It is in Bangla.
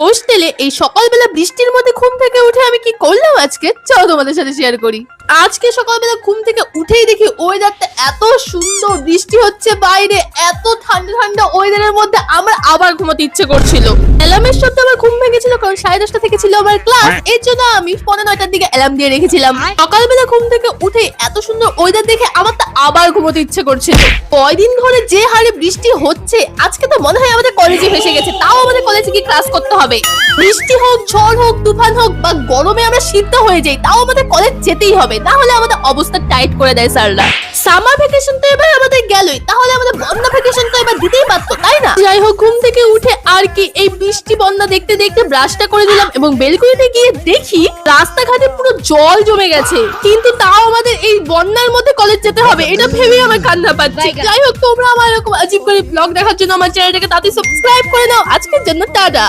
হোস্টেলে এই সকালবেলা বৃষ্টির মধ্যে ঘুম থেকে উঠে আমি কি করলাম আজকে, চলো তোমাদের সাথে শেয়ার করি। আজকে সকালবেলা ঘুম থেকে উঠেই দেখি ওয়েদারটা এত সুন্দর, বৃষ্টি হচ্ছে বাইরে, এত ঠান্ডা ঠান্ডা ওয়েদারের মধ্যে আমার আবার ঘুমাতে ইচ্ছে করছিল। অ্যালার্মের শব্দে আমার ঘুম ভেঙেছিল, কারণ 10:30 থেকে ছিল আমার ক্লাস। এর জন্য আমি 9:45টার দিকে অ্যালার্ম দিয়ে রেখেছিলাম। সকালবেলা ঘুম থেকে উঠে এত সুন্দর ওয়েদার দেখে আমার তো আবার ঘুমোতে ইচ্ছে করছিল। কয়দিন ধরে যে হারে বৃষ্টি হচ্ছে, আজকে তো মনে হয় আমাদের কলেজে ভেসে গেছে। তাও আমাদের কলেজে কি ক্লাস করতে হবে? বৃষ্টি হোক, ঝড় হোক, তুফান হোক বা গরমে আমরা সিদ্ধ হয়ে যাই, তাও আমাদের কলেজ যেতেই হবে, না হলে আমাদের অবস্থা টাইট করে দেয় স্যাররা। সামার ভ্যাকেশন তো এবার আমাদের গেলই, তাহলে আমাদের বন্যা ভ্যাকেশন তো এবার দিতেই পারতো, তাই না? যাই হোক, ঘুম থেকে উঠে আর কি এই বৃষ্টি বন্যা দেখতে দেখতে ব্রাশটা করে দিলাম এবং বেলকনিতে গিয়ে দেখি রাস্তাঘাটে পুরো জল জমে গেছে, কিন্তু তাও আমাদের এই বন্যার মধ্যে কলেজ যেতে হবে, এটা ভেবেই আমার কান্না পাচ্ছে। যাই হোক, তোমরা আমার এরকম আজীব করে ব্লগ দেখার জন্য আমার চ্যানেলটাকে তাড়াতাড়ি সাবস্ক্রাইব করে নাও। আজকের জন্য টাটা।